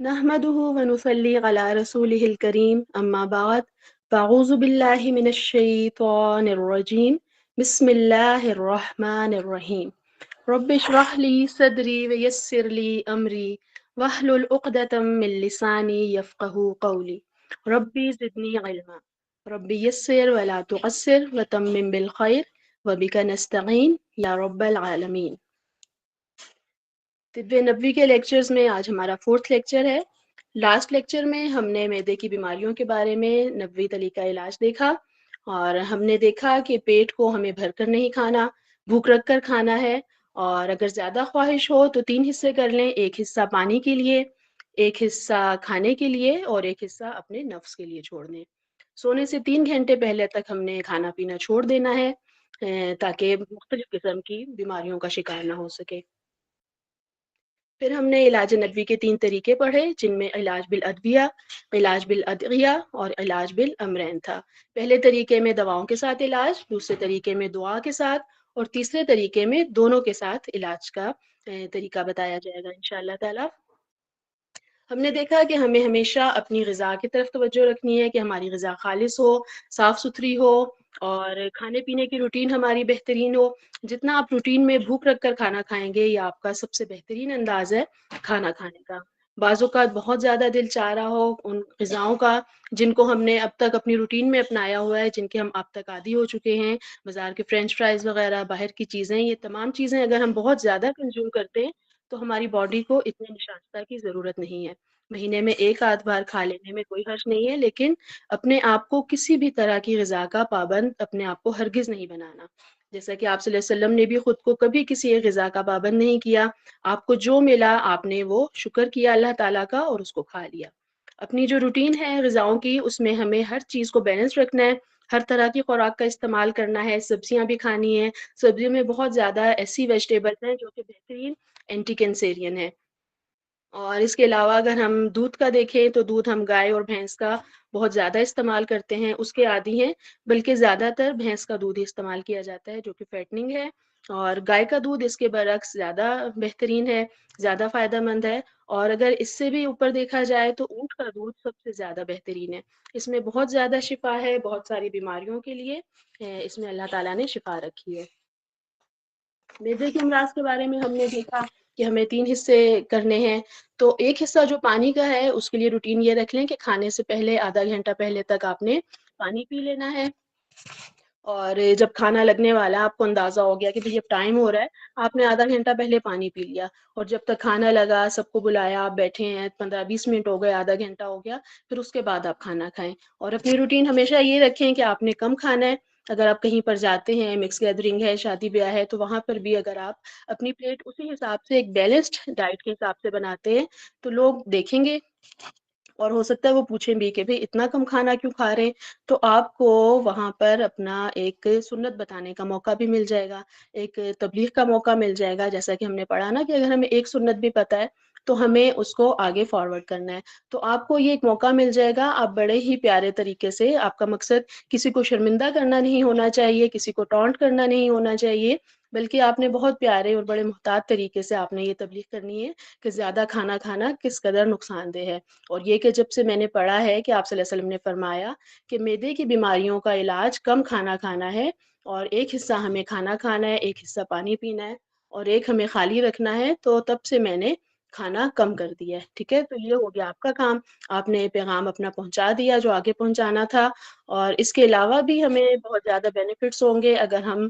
نحمده ونصلي على رسوله الكريم أما بعد فأعوذ بالله من الشيطان الرجيم بسم الله الرحمن الرحيم رب اشرح لي صدري ويسر لي أمري واحلل عقدة من لساني يفقه قولي ربي زدني علما ربي يسر ولا تعسر وتمم بالخير وبك نستعين يا رب العالمين۔ طب نبوی کے لیکچرز میں آج ہمارا 4تھ لیکچر ہے۔ لاسٹ لیکچر میں ہم نے معدے کی بیماریوں کے بارے میں نبوی طریقہ علاج دیکھا، اور ہم نے دیکھا کہ پیٹ کو ہمیں بھر کر نہیں کھانا، بھوک رکھ کر کھانا ہے، اور اگر زیادہ خواہش ہو تو 3 حصے کر لیں، ایک حصہ پانی کے لیے، ایک حصہ کھانے کے لیے، اور ایک حصہ اپنے نفس کے لیے چھوڑ دیں۔ سونے سے 3 گھنٹے پہلے تک ہم نے کھانا پینا چھوڑ دینا ہے تاکہ مختلف قسم کی بیماریوں کا شکار نہ ہو سکے۔ پھر ہم نے علاج نبوی کے 3 طریقے پڑھے، جن میں علاج بالادویہ، علاج بالادعیہ اور علاج بالامرین تھا۔ پہلے طریقے میں دواؤں کے ساتھ علاج، دوسرے طریقے میں دعا کے ساتھ، اور تیسرے طریقے میں دونوں کے ساتھ علاج کا طریقہ بتایا جائے گا انشاءاللہ تعالی۔ ہم نے دیکھا کہ ہمیں ہمیشہ اپنی غذا کی طرف توجہ رکھنی ہے کہ ہماری غذا خالص ہو، صاف ستھری ہو، اور کھانے پینے کی روٹین ہماری بہترین ہو۔ جتنا آپ روٹین میں بھوک رکھ کر کھانا کھائیں گے، یہ آپ کا سب سے بہترین انداز ہے کھانا کھانے کا۔ بعض اوقات بہت زیادہ دل چاہ رہا ہو ان غذاؤں کا جن کو ہم نے اب تک اپنی روٹین میں اپنایا ہوا ہے، جن کے ہم اب تک عادی ہو چکے ہیں، بازار کے فرینچ فرائز وغیرہ، باہر کی چیزیں، یہ تمام چیزیں اگر ہم بہت زیادہ کنزیوم کرتے ہیں تو ہماری باڈی کو اتنے نشاستہ کی ضرورت نہیں ہے۔ مہینے میں ایک آدھ بار کھا لینے میں کوئی حرج نہیں ہے، لیکن اپنے آپ کو کسی بھی طرح کی غذا کا پابند اپنے آپ کو ہرگز نہیں بنانا۔ جیسا کہ آپ صلی اللہ علیہ وسلم نے بھی خود کو کبھی کسی ایک غذا کا پابند نہیں کیا، آپ کو جو ملا آپ نے وہ شکر کیا اللہ تعالیٰ کا اور اس کو کھا لیا۔ اپنی جو روٹین ہے غذاؤں کی، اس میں ہمیں ہر چیز کو بیلنس رکھنا ہے، ہر طرح کی خوراک کا استعمال کرنا ہے، سبزیاں بھی کھانی ہیں۔ سبزیوں میں بہت زیادہ ایسی ویجیٹیبلز ہیں جو کہ بہترین اینٹی کینسیرین ہے۔ اور اس کے علاوہ اگر ہم دودھ کا دیکھیں تو دودھ ہم گائے اور بھینس کا بہت زیادہ استعمال کرتے ہیں، اس کے عادی ہیں، بلکہ زیادہ تر بھینس کا دودھ ہی استعمال کیا جاتا ہے جو کہ فیٹنگ ہے، اور گائے کا دودھ اس کے برعکس زیادہ بہترین ہے، زیادہ فائدہ مند ہے۔ اور اگر اس سے بھی اوپر دیکھا جائے تو اونٹ کا دودھ سب سے زیادہ بہترین ہے، اس میں بہت زیادہ شفا ہے بہت ساری بیماریوں کے لیے، اس میں اللہ تعالیٰ نے شفا رکھی ہے۔ معدے کے امراض کے بارے میں ہم نے دیکھا کہ ہمیں 3 حصے کرنے ہیں۔ تو ایک حصہ جو پانی کا ہے اس کے لیے روٹین یہ رکھ لیں کہ کھانے سے پہلے آدھا گھنٹہ پہلے تک آپ نے پانی پی لینا ہے، اور جب کھانا لگنے والا آپ کو اندازہ ہو گیا کہ بھئی اب ٹائم ہو رہا ہے، آپ نے آدھا گھنٹہ پہلے پانی پی لیا، اور جب تک کھانا لگا سب کو بلایا آپ بیٹھے ہیں 15-20 منٹ ہو گئے، آدھا گھنٹہ ہو گیا، پھر اس کے بعد آپ کھانا کھائیں۔ اور اپنی روٹین ہمیشہ یہ رکھیں کہ آپ نے کم کھانا ہے۔ اگر آپ کہیں پر جاتے ہیں، مکس گیدرنگ ہے، شادی بیاہ ہے، تو وہاں پر بھی اگر آپ اپنی پلیٹ اسی حساب سے ایک بیلنسڈ ڈائٹ کے حساب سے بناتے ہیں تو لوگ دیکھیں گے، اور ہو سکتا ہے وہ پوچھیں بھی کہ بھئی اتنا کم کھانا کیوں کھا رہے ہیں، تو آپ کو وہاں پر اپنا ایک سنت بتانے کا موقع بھی مل جائے گا، ایک تبلیغ کا موقع مل جائے گا۔ جیسا کہ ہم نے پڑھا نا کہ اگر ہمیں ایک سنت بھی پتہ ہے تو ہمیں اس کو آگے فارورڈ کرنا ہے، تو آپ کو یہ ایک موقع مل جائے گا۔ آپ بڑے ہی پیارے طریقے سے، آپ کا مقصد کسی کو شرمندہ کرنا نہیں ہونا چاہیے، کسی کو ٹونٹ کرنا نہیں ہونا چاہیے، بلکہ آپ نے بہت پیارے اور بڑے محتاط طریقے سے آپ نے یہ تبلیغ کرنی ہے کہ زیادہ کھانا کھانا کس قدر نقصان دہ ہے۔ اور یہ کہ جب سے میں نے پڑھا ہے کہ آپ صلی اللہ علیہ وسلم نے فرمایا کہ معدے کی بیماریوں کا علاج کم کھانا کھانا ہے، اور ایک حصہ ہمیں کھانا کھانا ہے، ایک حصہ پانی پینا ہے، اور ایک ہمیں خالی رکھنا ہے، تو تب سے میں نے کھانا کم کر دیا ہے۔ ٹھیک ہے، تو یہ ہو گیا آپ کا کام، آپ نے پیغام اپنا پہنچا دیا جو آگے پہنچانا تھا۔ اور اس کے علاوہ بھی ہمیں بہت زیادہ بینیفٹس ہوں گے اگر ہم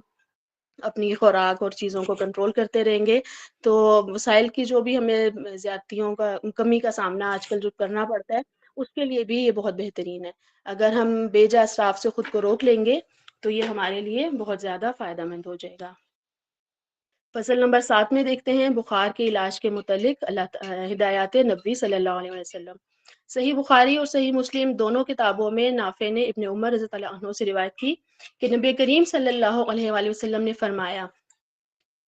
اپنی خوراک اور چیزوں کو کنٹرول کرتے رہیں گے۔ تو وسائل کی جو بھی ہمیں زیادتیوں کا کمی کا سامنا آج کل جو کرنا پڑتا ہے، اس کے لیے بھی یہ بہت بہترین ہے۔ اگر ہم بے جا اسراف سے خود کو روک لیں گے تو یہ ہمارے لیے بہت زیادہ فائدہ مند ہو جائے گا۔ فصل نمبر 7 میں دیکھتے ہیں بخار کے علاج کے متعلق ہدایات نبوی صلی اللہ علیہ وسلم۔ صحیح بخاری اور صحیح مسلم دونوں کتابوں میں نافع نے ابن عمر رضی اللہ عنہ سے روایت کی کہ نبی کریم صلی اللہ علیہ وآلہ وسلم نے فرمایا،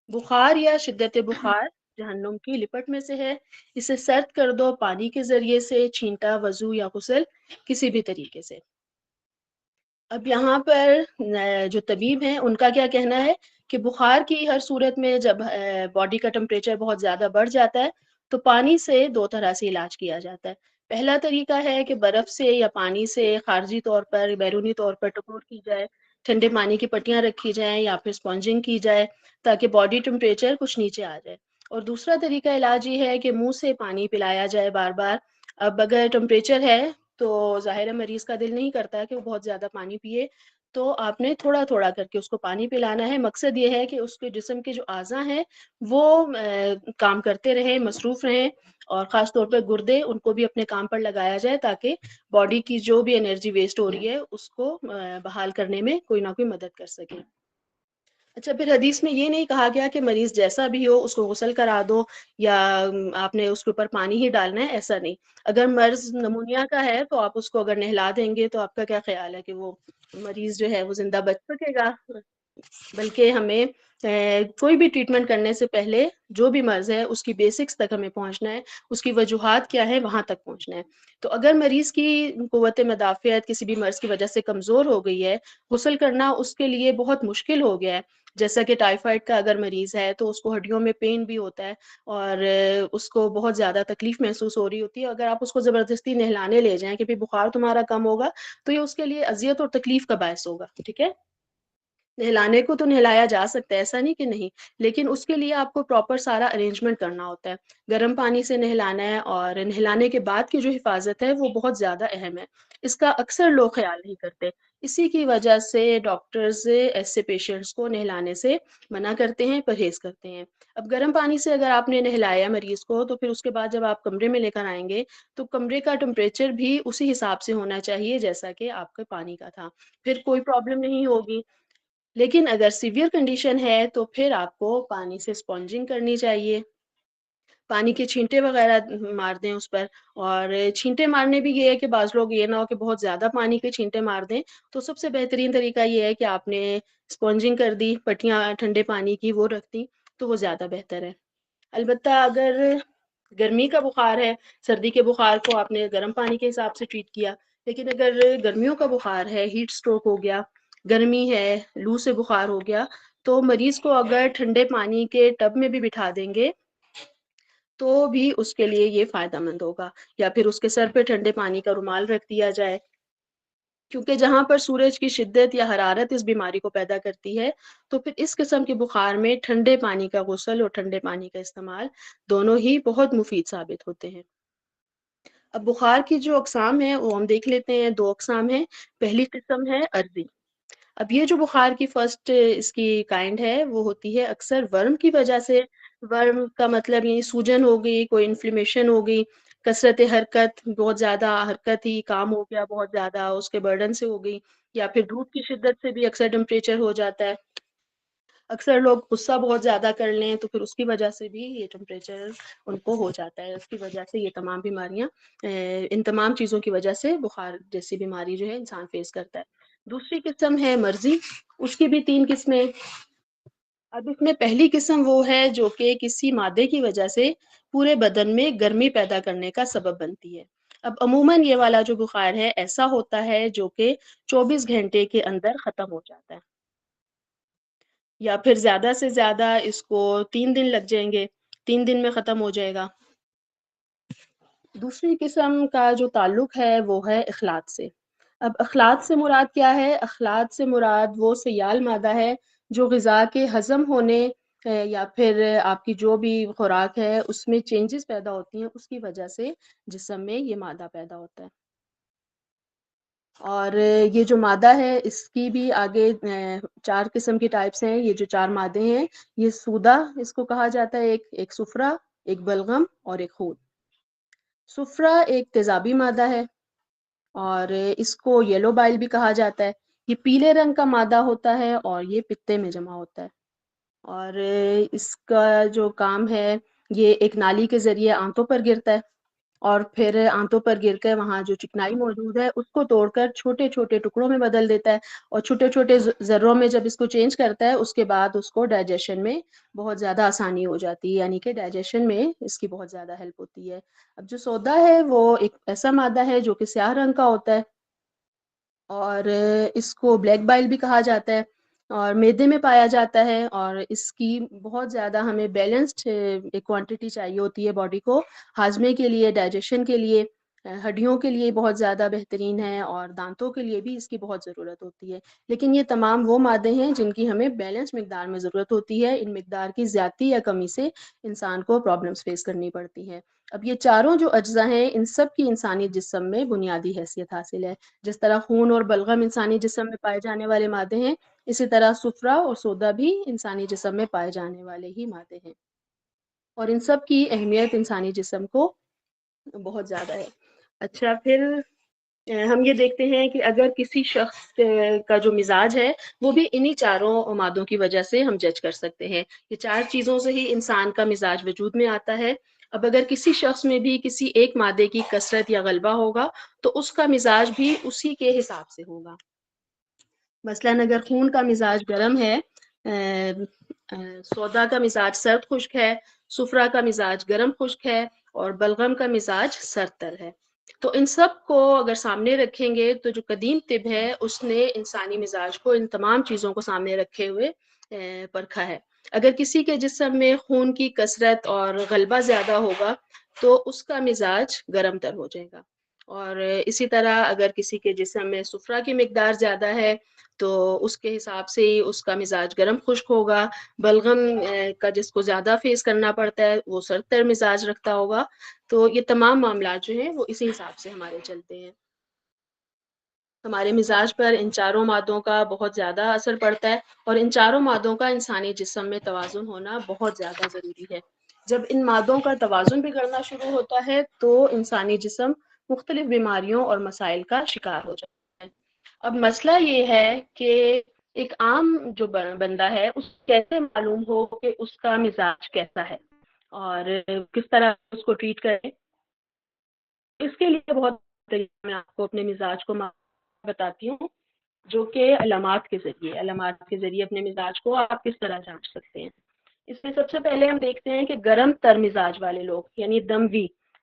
بخار یا شدت بخار جہنم کی لپٹ میں سے ہے، اسے سرد کر دو پانی کے ذریعے سے، چھینٹا، وضو یا غسل کسی بھی طریقے سے۔ اب یہاں پر جو طبیب ہیں ان کا کیا کہنا ہے کہ بخار کی ہر صورت میں جب باڈی کا ٹمپریچر بہت زیادہ بڑھ جاتا ہے تو پانی سے 2 طرح سے علاج کیا جاتا ہے۔ پہلا طریقہ ہے کہ برف سے یا پانی سے خارجی طور پر، بیرونی طور پر ٹکور کی جائے، ٹھنڈے پانی کی پٹیاں رکھی جائیں یا پھر اسپونجنگ کی جائے تاکہ باڈی ٹیمپریچر کچھ نیچے آ جائے۔ اور دوسرا طریقہ علاج یہ ہے کہ منہ سے پانی پلایا جائے بار-بار۔ اب اگر ٹیمپریچر ہے تو ظاہر ہے مریض کا دل نہیں کرتا کہ وہ بہت زیادہ پانی پیے، تو آپ نے تھوڑا-تھوڑا کر کے اس کو پانی پلانا ہے۔ مقصد یہ ہے کہ اس کے جسم کے جو اعضاء ہیں وہ کام کرتے رہیں، مصروف رہیں، اور خاص طور پہ گردے ان کو بھی اپنے کام پر لگایا جائے تاکہ باڈی کی جو بھی انرجی ویسٹ ہو رہی ہے اس کو بحال کرنے میں کوئی نہ کوئی مدد کر سکے۔ اچھا، پھر حدیث میں یہ نہیں کہا گیا کہ مریض جیسا بھی ہو اس کو غسل کرا دو یا آپ نے اس کے اوپر پانی ہی ڈالنا ہے، ایسا نہیں۔ اگر مرض نمونیا کا ہے تو آپ اس کو اگر نہلا دیں گے تو آپ کا کیا خیال ہے کہ وہ مریض جو ہے وہ زندہ بچ سکے گا؟ بلکہ ہمیں کوئی بھی ٹریٹمنٹ کرنے سے پہلے جو بھی مرض ہے اس کی بیسکس تک ہمیں پہنچنا ہے، اس کی وجوہات کیا ہے وہاں تک پہنچنا ہے۔ تو اگر مریض کی قوت مدافعت کسی بھی مرض کی وجہ سے کمزور ہو گئی ہے، غسل کرنا اس کے لیے بہت مشکل ہو گیا ہے، جیسا کہ ٹائیفائڈ کا اگر مریض ہے تو اس کو ہڈیوں میں پین بھی ہوتا ہے اور اس کو بہت زیادہ تکلیف محسوس ہو رہی ہوتی ہے، اگر آپ اس کو زبردستی نہلانے لے جائیں کہ بخار تمہارا کم ہوگا تو یہ اس کے لیے اذیت اور تکلیف کا باعث ہوگا، ٹھیک ہے؟ نہلانے کو تو نہلایا جا سکتا ہے، ایسا نہیں کہ نہیں، لیکن اس کے لیے آپ کو پراپر سارا ارینجمنٹ کرنا ہوتا ہے۔ گرم پانی سے نہلانا ہے اور نہلانے کے بعد کی جو حفاظت ہے وہ بہت زیادہ اہم ہے۔ اس کا اکثر لوگ خیال نہیں کرتے۔ اسی کی وجہ سے ڈاکٹرز ایسے پیشنٹس کو نہلانے سے منع کرتے ہیں، پرہیز کرتے ہیں۔ اب گرم پانی سے اگر آپ نے نہلایا مریض کو تو پھر اس کے بعد جب آپ کمرے میں لے کر آئیں گے تو کمرے کا ٹمپریچر بھی اسی حساب سے ہونا چاہیے جیسا کہ آپ کے پانی کا تھا، پھر کوئی پرابلم نہیں ہوگی۔ لیکن اگر سیویئر کنڈیشن ہے تو پھر آپ کو پانی سے اسپونجنگ کرنی چاہیے، پانی کے چھینٹے وغیرہ مار دیں اس پر۔ اور چھینٹے مارنے بھی یہ ہے کہ بعض لوگ یہ نہ ہو کہ بہت زیادہ پانی کے چھینٹے مار دیں، تو سب سے بہترین طریقہ یہ ہے کہ آپ نے اسپونجنگ کر دی، پٹیاں ٹھنڈے پانی کی وہ رکھ دی تو وہ زیادہ بہتر ہے۔ البتہ اگر گرمی کا بخار ہے، سردی کے بخار کو آپ نے گرم پانی کے حساب سے ٹریٹ کیا، لیکن اگر گرمیوں کا بخار ہے، ہیٹ سٹروک ہو گیا، گرمی ہے، لو سے بخار ہو گیا، تو مریض کو اگر ٹھنڈے پانی کے ٹب میں بھی بٹھا دیں گے تو بھی اس کے لیے یہ فائدہ مند ہوگا، یا پھر اس کے سر پہ ٹھنڈے پانی کا رومال رکھ دیا جائے، کیونکہ جہاں پر سورج کی شدت یا حرارت اس بیماری کو پیدا کرتی ہے تو پھر اس قسم کے بخار میں ٹھنڈے پانی کا غسل اور ٹھنڈے پانی کا استعمال دونوں ہی بہت مفید ثابت ہوتے ہیں۔ اب بخار کی جو اقسام ہیں وہ ہم دیکھ لیتے ہیں، 2 اقسام ہیں۔ پہلی قسم ہے عرضی۔ اب یہ جو بخار کی فرسٹ اس کی کائنڈ ہے وہ ہوتی ہے اکثر ورم کی وجہ سے۔ ورم کا مطلب یہ سوجن ہو گئی، کوئی انفلیمیشن ہو گئی، کثرت حرکت، بہت زیادہ حرکت ہی کام ہو گیا بہت زیادہ اس کے برڈن سے ہو گئی، یا پھر دھوپ کی شدت سے بھی اکثر ٹیمپریچر ہو جاتا ہے۔ اکثر لوگ غصہ بہت زیادہ کر لیں تو پھر اس کی وجہ سے بھی یہ ٹیمپریچر ان کو ہو جاتا ہے، اس کی وجہ سے یہ تمام بیماریاں ان تمام چیزوں کی وجہ سے بخار جیسی بیماری جو ہے انسان فیس کرتا ہے۔ دوسری قسم ہے مرضی، اس کی بھی 3 قسمیں۔ اب اس میں پہلی قسم وہ ہے جو کہ کسی مادے کی وجہ سے پورے بدن میں گرمی پیدا کرنے کا سبب بنتی ہے۔ اب عموماً یہ والا جو بخار ہے ایسا ہوتا ہے جو کہ 24 گھنٹے کے اندر ختم ہو جاتا ہے، یا پھر زیادہ سے زیادہ اس کو 3 دن لگ جائیں گے، 3 دن میں ختم ہو جائے گا۔ دوسری قسم کا جو تعلق ہے وہ ہے اخلاط سے۔ اب اخلاط سے مراد کیا ہے؟ اخلاط سے مراد وہ سیال مادہ ہے جو غذا کے ہضم ہونے یا پھر آپ کی جو بھی خوراک ہے اس میں چینجز پیدا ہوتی ہیں، اس کی وجہ سے جسم میں یہ مادہ پیدا ہوتا ہے۔ اور یہ جو مادہ ہے اس کی بھی آگے 4 قسم کی ٹائپس ہیں۔ یہ جو 4 مادے ہیں یہ سودا اس کو کہا جاتا ہے، ایک صفرا، ایک بلغم اور ایک خون۔ صفرا ایک تیزابی مادہ ہے اور اس کو یلو بائل بھی کہا جاتا ہے۔ یہ پیلے رنگ کا مادہ ہوتا ہے اور یہ پتے میں جمع ہوتا ہے، اور اس کا جو کام ہے یہ ایک نالی کے ذریعے آنتوں پر گرتا ہے، اور پھر آنتوں پر گر کر وہاں جو چکنائی موجود ہے اس کو توڑ کر چھوٹے چھوٹے ٹکڑوں میں بدل دیتا ہے، اور چھوٹے چھوٹے ذروں میں جب اس کو چینج کرتا ہے اس کے بعد اس کو ڈائجیشن میں بہت زیادہ آسانی ہو جاتی ہے، یعنی کہ ڈائجیشن میں اس کی بہت زیادہ ہیلپ ہوتی ہے۔ اب جو سودا ہے وہ ایک ایسا مادہ ہے جو کہ سیاہ رنگ کا ہوتا ہے، اور اس کو بلیک بائل بھی کہا جاتا ہے، اور میدے میں پایا جاتا ہے، اور اس کی بہت زیادہ ہمیں بیلنسڈ ایک کوانٹٹی چاہیے ہوتی ہے باڈی کو ہاضمے کے لیے، ڈائجیشن کے لیے، ہڈیوں کے لیے بہت زیادہ بہترین ہے، اور دانتوں کے لیے بھی اس کی بہت ضرورت ہوتی ہے۔ لیکن یہ تمام وہ مادے ہیں جن کی ہمیں بیلنس مقدار میں ضرورت ہوتی ہے، ان مقدار کی زیادتی یا کمی سے انسان کو پرابلمس فیس کرنی پڑتی ہے۔ اب یہ چاروں جو اجزاء ہیں ان سب کی انسانی جسم میں بنیادی حیثیت حاصل ہے۔ جس طرح خون اور بلغم انسانی جسم میں پائے جانے والے مادے ہیں، اسی طرح سفرہ اور سودا بھی انسانی جسم میں پائے جانے والے ہی مادے ہیں، اور ان سب کی اہمیت انسانی جسم کو بہت زیادہ ہے۔ اچھا، پھر ہم یہ دیکھتے ہیں کہ اگر کسی شخص کا جو مزاج ہے وہ بھی انہی چاروں مادوں کی وجہ سے ہم جج کر سکتے ہیں۔ یہ چار چیزوں سے ہی انسان کا مزاج وجود میں آتا ہے۔ اب اگر کسی شخص میں بھی کسی ایک مادے کی کثرت یا غلبہ ہوگا تو اس کا مزاج بھی اسی کے حساب سے ہوگا۔ مثلاً اگر خون کا مزاج گرم ہے، سودا کا مزاج سرد خشک ہے، سفرہ کا مزاج گرم خشک ہے، اور بلغم کا مزاج سرد تر ہے، تو ان سب کو اگر سامنے رکھیں گے تو جو قدیم طب ہے اس نے انسانی مزاج کو ان تمام چیزوں کو سامنے رکھے ہوئے پرکھا ہے۔ اگر کسی کے جسم میں خون کی کثرت اور غلبہ زیادہ ہوگا تو اس کا مزاج گرم تر ہو جائے گا، اور اسی طرح اگر کسی کے جسم میں سفرہ کی مقدار زیادہ ہے تو اس کے حساب سے ہی اس کا مزاج گرم خشک ہوگا۔ بلغم کا جس کو زیادہ فیس کرنا پڑتا ہے وہ سرد تر مزاج رکھتا ہوگا۔ تو یہ تمام معاملات جو ہیں وہ اسی حساب سے ہمارے چلتے ہیں۔ ہمارے مزاج پر ان چاروں مادوں کا بہت زیادہ اثر پڑتا ہے، اور ان چاروں مادوں کا انسانی جسم میں توازن ہونا بہت زیادہ ضروری ہے۔ جب ان مادوں کا توازن بگڑنا شروع ہوتا ہے تو انسانی جسم مختلف بیماریوں اور مسائل کا شکار ہو جاتا ہے۔ اب مسئلہ یہ ہے کہ ایک عام جو بندہ ہے اس کیسے معلوم ہو کہ اس کا مزاج کیسا ہے اور کس طرح اس کو ٹریٹ کریں؟ اس کے لیے بہت طریقے میں آپ کو اپنے مزاج کو بتاتی ہوں، جو کہ علامات کے ذریعے اپنے مزاج کو آپ کس طرح جانچ سکتے ہیں۔ اس میں سب سے پہلے ہم دیکھتے ہیں کہ گرم تر مزاج والے لوگ، یعنی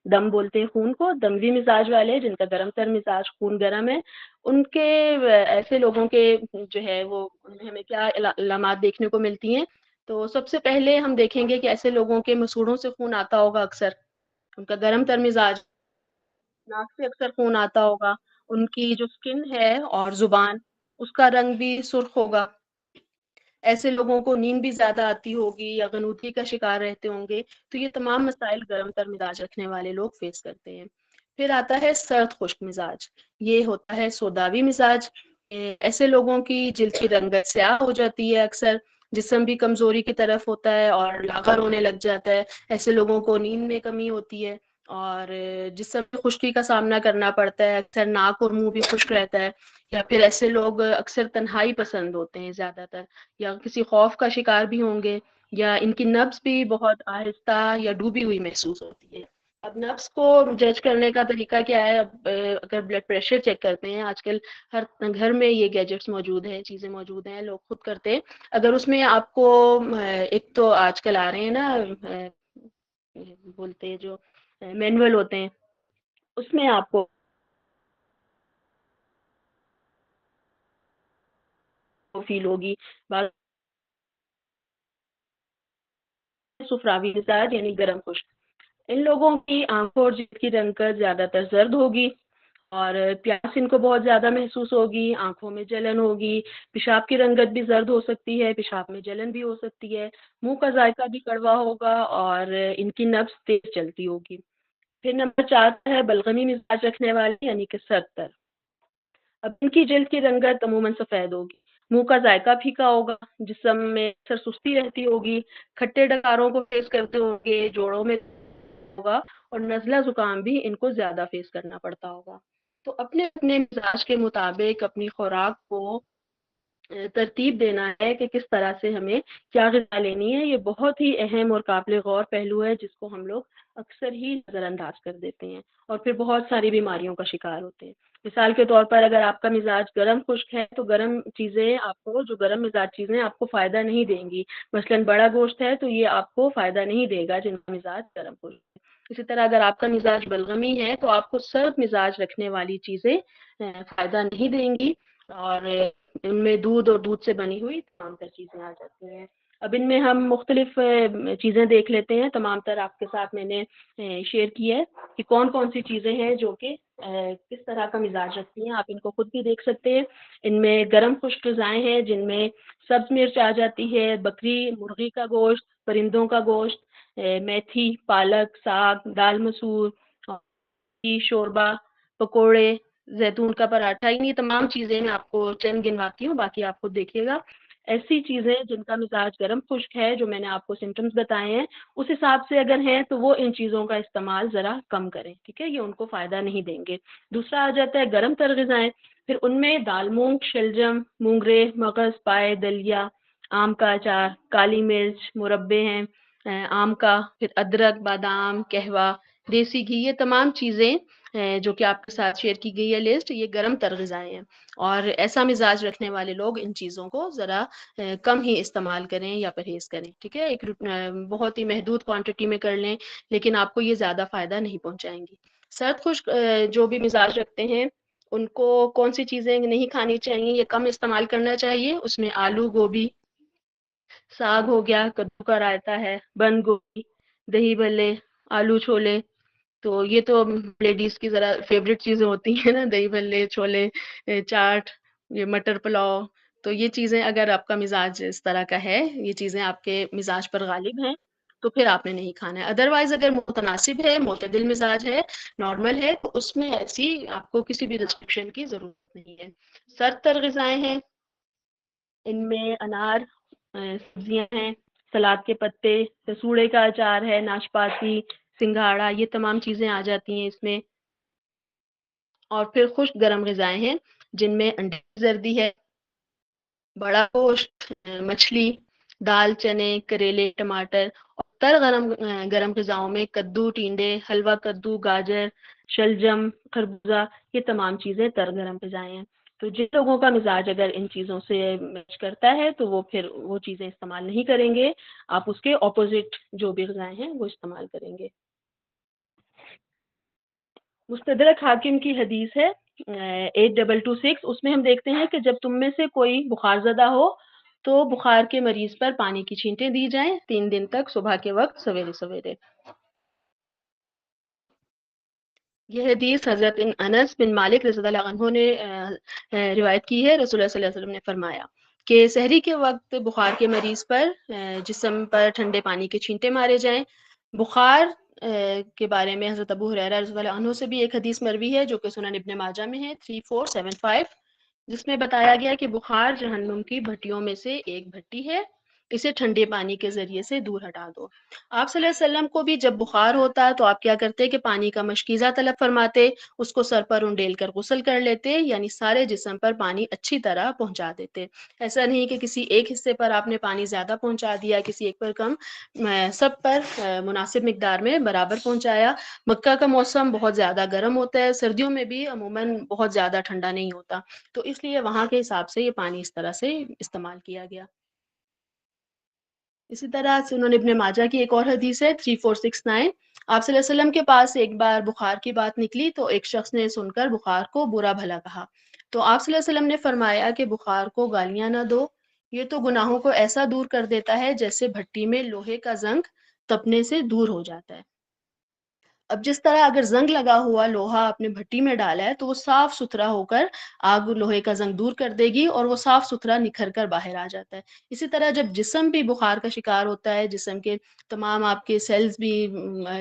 دم بولتے ہیں خون کو، دموی مزاج والے جن کا گرم تر مزاج، خون گرم ہے، ان کے ایسے لوگوں کے جو ہے وہ ہمیں کیا علامات دیکھنے کو ملتی ہیں؟ تو سب سے پہلے ہم دیکھیں گے کہ ایسے لوگوں کے مسوڑوں سے خون آتا ہوگا، اکثر ان کا گرم تر مزاج، ناک سے اکثر خون آتا ہوگا، ان کی جو سکن ہے اور زبان اس کا رنگ بھی سرخ ہوگا، ایسے لوگوں کو نیند بھی زیادہ آتی ہوگی یا غنودگی کا شکار رہتے ہوں گے۔ تو یہ تمام مسائل گرم تر مزاج رکھنے والے لوگ فیس کرتے ہیں۔ پھر آتا ہے سرد خشک مزاج، یہ ہوتا ہے سوداوی مزاج۔ ایسے لوگوں کی جلد کی رنگت سیاہ ہو جاتی ہے، اکثر جسم بھی کمزوری کی طرف ہوتا ہے اور لاغر ہونے لگ جاتا ہے، ایسے لوگوں کو نیند میں کمی ہوتی ہے اور جسم میں خشکی کا سامنا کرنا پڑتا ہے، اکثر ناک اور منہ بھی خشک رہتا ہے، یا پھر ایسے لوگ اکثر تنہائی پسند ہوتے ہیں زیادہ تر، یا کسی خوف کا شکار بھی ہوں گے، یا ان کی نبض بھی بہت آہستہ یا ڈوبی ہوئی محسوس ہوتی ہے۔ اب نبض کو جج کرنے کا طریقہ کیا ہے؟ اب اگر بلڈ پریشر چیک کرتے ہیں، آج کل ہر گھر میں یہ گیجٹس موجود ہیں، چیزیں موجود ہیں، لوگ خود کرتے ہیں۔ اگر اس میں آپ کو ایک تو آج کل آ رہے ہیں نا بولتے ہیں جو مینول ہوتے ہیں، اس میں آپ کو فیل ہوگی بعض سفراوی مزاج یعنی گرم خشک، ان لوگوں کی آنکھوں اور جلد کی رنگت زیادہ تر زرد ہوگی، اور پیاس ان کو بہت زیادہ محسوس ہوگی، آنکھوں میں جلن ہوگی، پیشاب کی رنگت بھی زرد ہو سکتی ہے، پیشاب میں جلن بھی ہو سکتی ہے، منہ کا ذائقہ بھی کڑوا ہوگا، اور ان کی نبض تیز چلتی ہوگی۔ پھر نمبر 4 ہے بلغمی مزاج رکھنے والے یعنی کہ سرد تر۔ اب ان کی جلد کی رنگت عموماً سفید ہوگی، منہ کا ذائقہ پھیکا ہوگا، جسم میں اکثر سستی رہتی ہوگی، کھٹے ڈکاروں کو فیس کرتے ہوں گے، جوڑوں میں ہوگا، اور نزلہ زکام بھی ان کو زیادہ فیس کرنا پڑتا ہوگا۔ تو اپنے اپنے مزاج کے مطابق اپنی خوراک کو ترتیب دینا ہے کہ کس طرح سے ہمیں کیا غذا لینی ہے۔ یہ بہت ہی اہم اور قابل غور پہلو ہے جس کو ہم لوگ اکثر ہی نظر انداز کر دیتے ہیں اور پھر بہت ساری بیماریوں کا شکار ہوتے ہیں۔ مثال کے طور پر اگر آپ کا مزاج گرم خشک ہے تو گرم چیزیں آپ کو، جو گرم مزاج چیزیں آپ کو فائدہ نہیں دیں گی، مثلاً بڑا گوشت ہے تو یہ آپ کو فائدہ نہیں دے گا جن کا مزاج گرم خشک ہے۔ اسی طرح اگر آپ کا مزاج بلغمی ہے تو آپ کو سرد مزاج رکھنے والی چیزیں فائدہ نہیں دیں گی، اور ان میں دودھ اور دودھ سے بنی ہوئی تمام تر چیزیں آ جاتی ہیں۔ اب ان میں ہم مختلف چیزیں دیکھ لیتے ہیں، تمام تر آپ کے ساتھ میں نے شیئر کی ہے کہ کون کون سی چیزیں ہیں جو کہ کس طرح کا مزاج رکھتی ہیں، آپ ان کو خود بھی دیکھ سکتے ہیں۔ ان میں گرم خشک غذائیں ہیں جن میں سبز مرچ آ جاتی ہے، بکری مرغی کا گوشت، پرندوں کا گوشت، میتھی، پالک، ساگ، دال مسور، شوربہ، پکوڑے، زیتون کا پراٹھا، یہ تمام چیزیں میں آپ کو چند گنواتی ہوں، باقی آپ خود دیکھیے گا۔ ایسی چیزیں جن کا مزاج گرم خشک ہے، جو میں نے آپ کو سمٹمز بتائے ہیں، اس حساب سے اگر ہیں تو وہ ان چیزوں کا استعمال ذرا کم کریں، ٹھیک ہے، یہ ان کو فائدہ نہیں دیں گے۔ دوسرا آ جاتا ہے گرم تر غذائیں، پھر ان میں دال مونگ، شلجم، مونگرے، مغز، پائے، دلیا، آم کا اچار، کالی مرچ، مربے ہیں، آم کا، پھر ادرک، بادام، قہوہ، دیسی گھی، یہ تمام چیزیں جو کہ آپ کے ساتھ شیئر کی گئی ہے لسٹ، یہ گرم تر غذائیں ہیں، اور ایسا مزاج رکھنے والے لوگ ان چیزوں کو ذرا کم ہی استعمال کریں یا پرہیز کریں، ٹھیک ہے، ایک بہت ہی محدود کوانٹٹی میں کر لیں، لیکن آپ کو یہ زیادہ فائدہ نہیں پہنچائیں گی۔ سرد خشک جو بھی مزاج رکھتے ہیں ان کو کون سی چیزیں نہیں کھانی چاہیے یا کم استعمال کرنا چاہیے، اس میں آلو، گوبھی، ساگ ہو گیا، کدو کا رائتا ہے، بند گوبھی، دہی بھلے، آلو چھولے، تو یہ تو لیڈیز کی ذرا فیوریٹ چیزیں ہوتی ہیں نا، دہی بھلے، چھولے، چاٹ، یہ مٹر پلاؤ، تو یہ چیزیں اگر آپ کا مزاج اس طرح کا ہے، یہ چیزیں آپ کے مزاج پر غالب ہیں، تو پھر آپ نے نہیں کھانا ہے۔ ادروائز اگر متناسب ہے، معتدل مزاج ہے، نارمل ہے، تو اس میں ایسی آپ کو کسی بھی ریسٹرکشن کی ضرورت نہیں ہے۔ سرد تر غذائیں ہیں، ان میں انار، سبزیاں ہیں، سلاد کے پتے، سوڑے کا اچار ہے، ناشپاتی، سنگھاڑا، یہ تمام چیزیں آ جاتی ہیں اس میں۔ اور پھر خشک گرم غذائیں ہیں جن میں انڈے کی زردی ہے، بڑا گوشت، مچھلی، دال، چنے، کریلے، ٹماٹر، اور تر گرم غذاؤں میں کدو، ٹینڈے، حلوہ کدو، گاجر، شلجم، خربوزہ، یہ تمام چیزیں تر گرم غذائیں ہیں۔ تو جن لوگوں کا مزاج اگر ان چیزوں سے میچ کرتا ہے تو وہ پھر وہ چیزیں استعمال نہیں کریں گے، آپ اس کے اپوزٹ جو بھی غذائیں ہیں وہ استعمال کریں گے۔ مستدرک حاکم کی حدیث ہے 8226، اس میں ہم دیکھتے ہیں کہ جب تم میں سے کوئی بخار زدہ ہو تو بخار کے مریض پر پانی کی چھینٹیں دی جائیں 3 دن تک، صبح کے وقت سویرے سویرے۔ یہ حدیث حضرت انس بن مالک رضی اللہ عنہ نے روایت کی ہے۔ رسول اللہ صلی اللہ علیہ وسلم نے فرمایا کہ سحری کے وقت بخار کے مریض پر جسم پر ٹھنڈے پانی کے چھینٹے مارے جائیں۔ بخار کے بارے میں حضرت ابو ہریرہ رضی اللہ عنہ سے بھی ایک حدیث مروی ہے جو کہ سنن ابن ماجہ میں ہے 3475، جس میں بتایا گیا کہ بخار جہنم کی بھٹیوں میں سے ایک بھٹی ہے، اسے ٹھنڈے پانی کے ذریعے سے دور ہٹا دو۔ آپ صلی اللہ علیہ وسلم کو بھی جب بخار ہوتا تو آپ کیا کرتے کہ پانی کا مشکیزہ طلب فرماتے، اس کو سر پر انڈیل کر غسل کر لیتے، یعنی سارے جسم پر پانی اچھی طرح پہنچا دیتے۔ ایسا نہیں کہ کسی ایک حصے پر آپ نے پانی زیادہ پہنچا دیا، کسی ایک پر کم، سب پر مناسب مقدار میں برابر پہنچایا۔ مکہ کا موسم بہت زیادہ گرم ہوتا ہے، سردیوں میں بھی عموماً بہت زیادہ ٹھنڈا نہیں ہوتا، تو اس لیے وہاں کے حساب سے یہ پانی اس طرح سے استعمال کیا گیا۔ اسی طرح سنن ابن ماجہ کی ایک اور حدیث ہے 3469، آپ صلی اللہ علیہ وسلم کے پاس ایک بار بخار کی بات نکلی تو ایک شخص نے سن کر بخار کو برا بھلا کہا، تو آپ صلی اللہ علیہ وسلم نے فرمایا کہ بخار کو گالیاں نہ دو، یہ تو گناہوں کو ایسا دور کر دیتا ہے جیسے بھٹی میں لوہے کا زنگ تپنے سے دور ہو جاتا ہے۔ اب جس طرح اگر زنگ لگا ہوا لوہا آپ نے بھٹی میں ڈالا ہے تو وہ صاف ستھرا ہو کر آگ لوہے کا زنگ دور کر دے گی اور وہ صاف ستھرا نکھر کر باہر آ جاتا ہے۔ اسی طرح جب جسم بھی بخار کا شکار ہوتا ہے، جسم کے تمام آپ کے سیلز بھی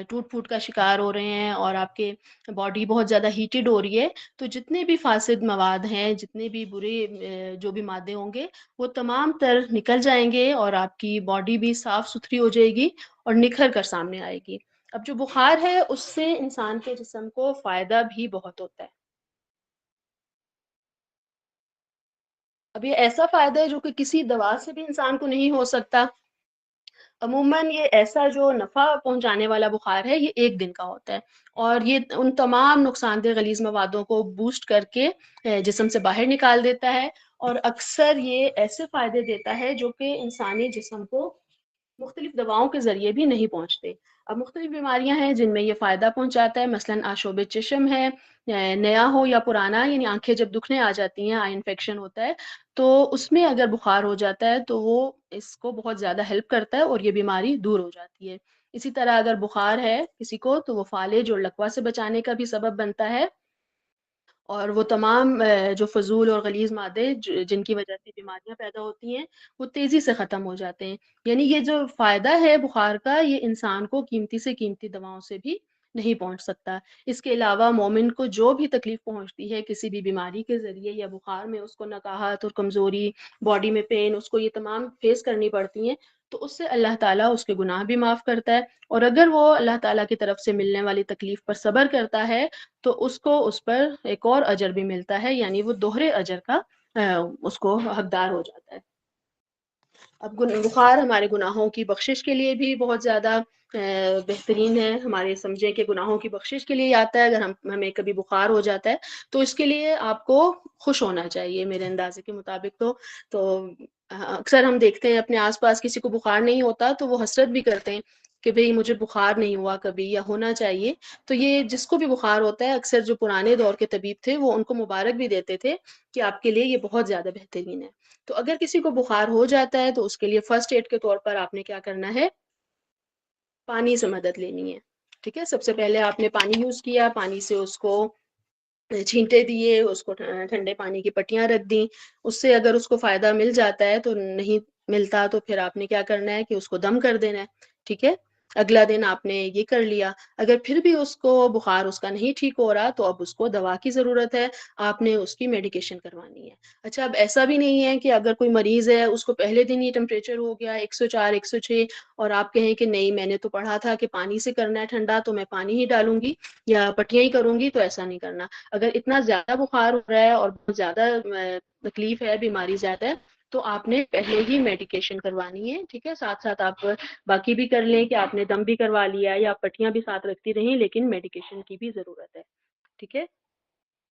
ٹوٹ پھوٹ کا شکار ہو رہے ہیں اور آپ کے باڈی بہت زیادہ ہیٹڈ ہو رہی ہے، تو جتنے بھی فاسد مواد ہیں، جتنے بھی برے جو بھی مادے ہوں گے، وہ تمام تر نکل جائیں گے اور آپ کی باڈی بھی صاف ستھری ہو جائے گی اور نکھر کر سامنے آئے گی۔ اب جو بخار ہے اس سے انسان کے جسم کو فائدہ بھی بہت ہوتا ہے۔ اب یہ ایسا فائدہ ہے جو کہ کسی دوا سے بھی انسان کو نہیں ہو سکتا۔ عموماً یہ ایسا جو نفع پہنچانے والا بخار ہے یہ ایک دن کا ہوتا ہے، اور یہ ان تمام نقصان دہ غلیظ موادوں کو بوسٹ کر کے جسم سے باہر نکال دیتا ہے، اور اکثر یہ ایسے فائدے دیتا ہے جو کہ انسانی جسم کو مختلف دواؤں کے ذریعے بھی نہیں پہنچتے۔ اب مختلف بیماریاں ہیں جن میں یہ فائدہ پہنچاتا ہے، مثلاً آشوب چشم ہے، نیا ہو یا پرانا، یعنی آنکھیں جب دکھنے آ جاتی ہیں، آئی انفیکشن ہوتا ہے، تو اس میں اگر بخار ہو جاتا ہے تو وہ اس کو بہت زیادہ ہیلپ کرتا ہے اور یہ بیماری دور ہو جاتی ہے۔ اسی طرح اگر بخار ہے کسی کو تو وہ فالج اور لکوہ سے بچانے کا بھی سبب بنتا ہے، اور وہ تمام جو فضول اور غلیظ مادے جن کی وجہ سے بیماریاں پیدا ہوتی ہیں، وہ تیزی سے ختم ہو جاتے ہیں۔ یعنی یہ جو فائدہ ہے بخار کا، یہ انسان کو قیمتی سے قیمتی دواؤں سے بھی نہیں پہنچ سکتا۔ اس کے علاوہ مومن کو جو بھی تکلیف پہنچتی ہے کسی بھی بیماری کے ذریعے یا بخار میں، اس کو نقاہت اور کمزوری، باڈی میں پین، اس کو یہ تمام فیس کرنی پڑتی ہیں، تو اس سے اللہ تعالیٰ اس کے گناہ بھی معاف کرتا ہے، اور اگر وہ اللہ تعالیٰ کی طرف سے ملنے والی تکلیف پر صبر کرتا ہے تو اس کو اس پر ایک اور اجر بھی ملتا ہے، یعنی وہ دوہرے اجر کا اس کو حقدار ہو جاتا ہے۔ اب بخار ہمارے گناہوں کی بخشش کے لیے بھی بہت زیادہ بہترین ہے، ہمارے سمجھے کہ گناہوں کی بخشش کے لیے آتا ہے۔ اگر ہمیں کبھی بخار ہو جاتا ہے تو اس کے لیے آپ کو خوش ہونا چاہیے میرے اندازے کے مطابق۔ تو اکثر ہم دیکھتے ہیں اپنے آس پاس کسی کو بخار نہیں ہوتا تو وہ حسرت بھی کرتے ہیں کہ بھئی مجھے بخار نہیں ہوا کبھی، یا ہونا چاہیے۔ تو یہ جس کو بھی بخار ہوتا ہے، اکثر جو پرانے دور کے طبیب تھے وہ ان کو مبارک بھی دیتے تھے کہ آپ کے لیے یہ بہت زیادہ بہترین ہے۔ تو اگر کسی کو بخار ہو جاتا ہے تو اس کے لیے فرسٹ ایڈ کے طور پر آپ نے کیا کرنا ہے؟ پانی سے مدد لینی ہے۔ ٹھیک ہے، سب سے پہلے آپ نے پانی یوز کیا، پانی سے اس کو چھینٹے دیے، اس کو ٹھنڈے پانی کی پٹیاں رکھ دیں۔ اس سے اگر اس کو فائدہ مل جاتا ہے تو نہیں ملتا تو پھر آپ نے کیا کرنا ہے کہ اس کو دم کر دینا ہے۔ ٹھیک ہے، اگلا دن آپ نے یہ کر لیا۔ اگر پھر بھی اس کو بخار اس کا نہیں ٹھیک ہو رہا تو اب اس کو دوا کی ضرورت ہے، آپ نے اس کی میڈیکیشن کروانی ہے۔ اچھا، اب ایسا بھی نہیں ہے کہ اگر کوئی مریض ہے اس کو پہلے دن ہی ٹمپریچر ہو گیا 104 106 اور آپ کہیں کہ نہیں میں نے تو پڑھا تھا کہ پانی سے کرنا ہے ٹھنڈا تو میں پانی ہی ڈالوں گی یا پٹیاں ہی کروں گی، تو ایسا نہیں کرنا۔ اگر اتنا زیادہ بخار ہو رہا ہے اور بہت زیادہ تکلیف ہے، بیماری زیادہ ہے، تو آپ نے پہلے ہی میڈیکیشن کروانی ہے۔ ٹھیک ہے، ساتھ ساتھ آپ باقی بھی کر لیں کہ آپ نے دم بھی کروا لیا یا پٹیاں بھی ساتھ رکھتی رہیں، لیکن میڈیکیشن کی بھی ضرورت ہے۔ ٹھیک ہے،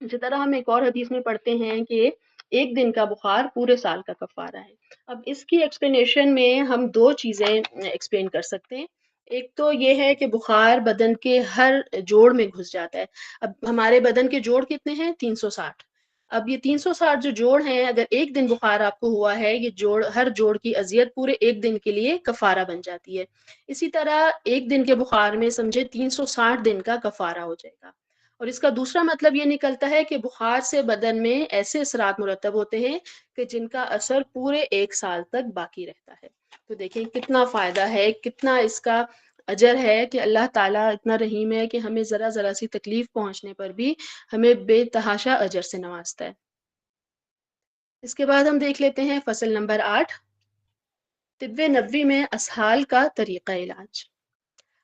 اسی طرح ہم ایک اور حدیث میں پڑھتے ہیں کہ ایک دن کا بخار پورے سال کا کفارہ ہے۔ اب اس کی ایکسپلینیشن میں ہم دو چیزیں ایکسپلین کر سکتے ہیں۔ ایک تو یہ ہے کہ بخار بدن کے ہر جوڑ میں گھس جاتا ہے۔ اب ہمارے بدن کے جوڑ کتنے ہیں؟ 360۔ اب یہ 360 جو جوڑ ہیں، اگر ایک دن بخار آپ کو ہوا ہے، یہ جوڑ، ہر جوڑ کی اذیت پورے ایک دن کے لیے کفارہ بن جاتی ہے۔ اسی طرح ایک دن کے بخار میں سمجھے 360 دن کا کفارہ ہو جائے گا۔ اور اس کا دوسرا مطلب یہ نکلتا ہے کہ بخار سے بدن میں ایسے اثرات مرتب ہوتے ہیں کہ جن کا اثر پورے ایک سال تک باقی رہتا ہے۔ تو دیکھیں کتنا فائدہ ہے، کتنا اس کا اجر ہے کہ اللہ تعالیٰ اتنا رحیم ہے کہ ہمیں ذرا ذرا سی تکلیف پہنچنے پر بھی ہمیں بے تحاشا اجر سے نوازتا ہے۔ اس کے بعد ہم دیکھ لیتے ہیں فصل نمبر 8، طب نبوی میں اسہال کا طریقہ علاج۔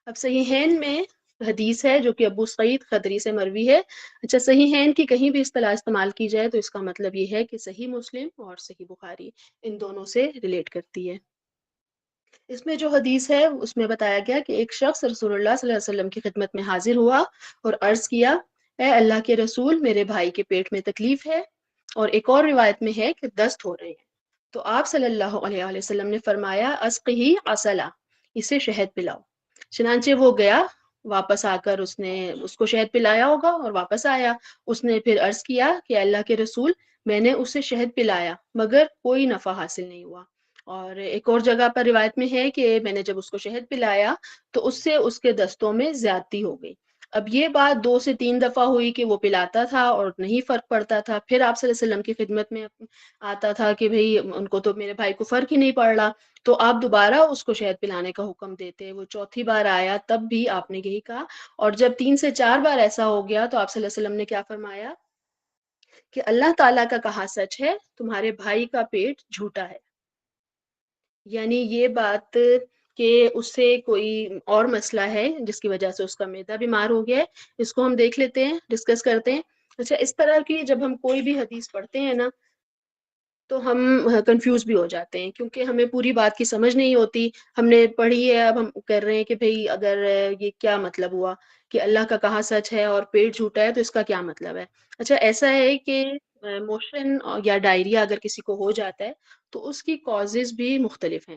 اب صحیحین میں حدیث ہے جو کہ ابو سعید خدری سے مروی ہے۔ اچھا، صحیحین کی کہیں بھی اصطلاح استعمال کی جائے تو اس کا مطلب یہ ہے کہ صحیح مسلم اور صحیح بخاری ان دونوں سے ریلیٹ کرتی ہے۔ اس میں جو حدیث ہے اس میں بتایا گیا کہ ایک شخص رسول اللہ صلی اللہ علیہ وسلم کی خدمت میں حاضر ہوا اور عرض کیا، اے اللہ کے رسول، میرے بھائی کے پیٹ میں تکلیف ہے، اور ایک اور روایت میں ہے کہ دست ہو رہے ہیں۔ تو آپ صلی اللہ علیہ وآلہ وسلم نے فرمایا، اسقہ عسلا، اسے شہد پلاؤ۔ چنانچہ وہ گیا، واپس آ کر اس نے اس کو شہد پلایا ہوگا اور واپس آیا۔ اس نے پھر عرض کیا کہ اللہ کے رسول، میں نے اسے شہد پلایا مگر کوئی نفع حاصل نہیں ہوا۔ اور ایک اور جگہ پر روایت میں ہے کہ میں نے جب اس کو شہد پلایا تو اس سے اس کے دستوں میں زیادتی ہو گئی۔ اب یہ بات 2 سے 3 دفعہ ہوئی کہ وہ پلاتا تھا اور نہیں فرق پڑتا تھا، پھر آپ صلی اللہ علیہ وسلم کی خدمت میں آتا تھا کہ بھئی ان کو تو، میرے بھائی کو فرق ہی نہیں پڑ رہا، تو آپ دوبارہ اس کو شہد پلانے کا حکم دیتے۔ وہ چوتھی بار آیا تب بھی آپ نے یہی کہا، اور جب 3 سے 4 بار ایسا ہو گیا تو آپ صلی اللہ علیہ وسلم نے کیا فرمایا کہ اللہ تعالیٰ کا کہا سچ ہے، تمہارے بھائی کا پیٹ جھوٹا ہے۔ یعنی یہ بات کہ اس سے کوئی اور مسئلہ ہے جس کی وجہ سے اس کا معدہ بیمار ہو گیا ہے، اس کو ہم دیکھ لیتے ہیں، ڈسکس کرتے ہیں۔ اچھا، اس طرح کی جب ہم کوئی بھی حدیث پڑھتے ہیں نا تو ہم کنفیوز بھی ہو جاتے ہیں کیونکہ ہمیں پوری بات کی سمجھ نہیں ہوتی۔ ہم نے پڑھی ہے، اب ہم کر رہے ہیں کہ بھئی اگر یہ کیا مطلب ہوا کہ اللہ کا کہا سچ ہے اور پیٹ جھوٹا ہے تو اس کا کیا مطلب ہے۔ اچھا، ایسا ہے کہ موشن یا ڈائریا اگر کسی کو ہو جاتا ہے تو اس کی کازز بھی مختلف ہیں۔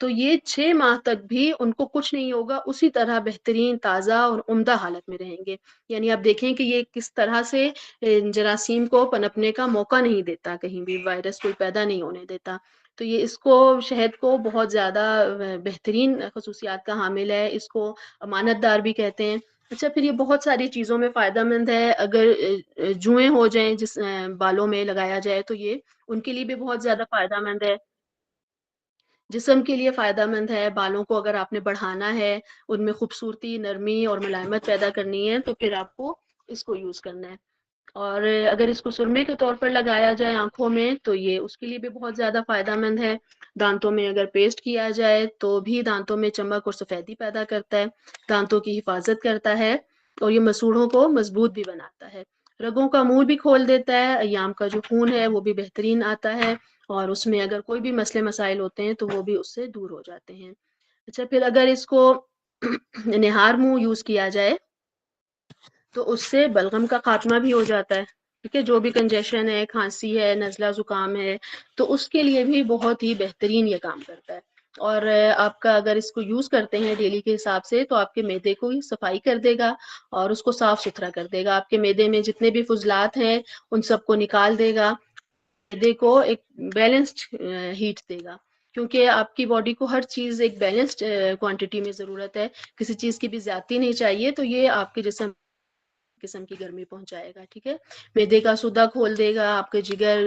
تو یہ 6 ماہ تک بھی ان کو کچھ نہیں ہوگا، اسی طرح بہترین تازہ اور عمدہ حالت میں رہیں گے۔ یعنی آپ دیکھیں کہ یہ کس طرح سے جراثیم کو پنپنے کا موقع نہیں دیتا، کہیں بھی وائرس کوئی پیدا نہیں ہونے دیتا۔ تو یہ اس کو شہد کو بہت زیادہ بہترین خصوصیات کا حامل ہے، اس کو امانت دار بھی کہتے ہیں۔ اچھا، پھر یہ بہت ساری چیزوں میں فائدہ مند ہے۔ اگر جوئیں ہو جائیں جس بالوں میں لگایا جائے تو یہ ان کے لیے بھی بہت زیادہ فائدہ مند ہے، جسم کے لیے فائدہ مند ہے۔ بالوں کو اگر آپ نے بڑھانا ہے، ان میں خوبصورتی، نرمی اور ملائمت پیدا کرنی ہے، تو پھر آپ کو اس کو یوز کرنا ہے۔ اور اگر اس کو سرمے کے طور پر لگایا جائے آنکھوں میں تو یہ اس کے لیے بھی بہت زیادہ فائدہ مند ہے۔ دانتوں میں اگر پیسٹ کیا جائے تو بھی دانتوں میں چمک اور سفیدی پیدا کرتا ہے، دانتوں کی حفاظت کرتا ہے، اور یہ مسوڑھوں کو مضبوط بھی بناتا ہے۔ رگوں کا منہ بھی کھول دیتا ہے، ایام کا جو خون ہے وہ بھی بہترین آتا ہے، اور اس میں اگر کوئی بھی مسئلے مسائل ہوتے ہیں تو وہ بھی اس سے دور ہو جاتے ہیں۔ اچھا، پھر اگر اس کو نہار منہ یوز کیا جائے تو اس سے بلغم کا خاتمہ بھی ہو جاتا ہے، ٹھیک ہے، جو بھی کنجیشن ہے، کھانسی ہے، نزلہ زکام ہے، تو اس کے لیے بھی بہت ہی بہترین یہ کام کرتا ہے۔ اور آپ کا اگر اس کو یوز کرتے ہیں ڈیلی کے حساب سے تو آپ کے معدے کو ہی صفائی کر دے گا اور اس کو صاف ستھرا کر دے گا، آپ کے معدے میں جتنے بھی فضلات ہیں ان سب کو نکال دے گا، معدے کو ایک بیلنسڈ ہیٹ دے گا، کیونکہ آپ کی باڈی کو ہر چیز ایک بیلنسڈ کوانٹٹی میں ضرورت ہے، کسی چیز کی بھی زیادتی نہیں چاہیے، تو یہ آپ کے جسم قسم کی گرمی پہنچائے گا، ٹھیک ہے۔ معدے کا سودا کھول دے گا، آپ کے جگر،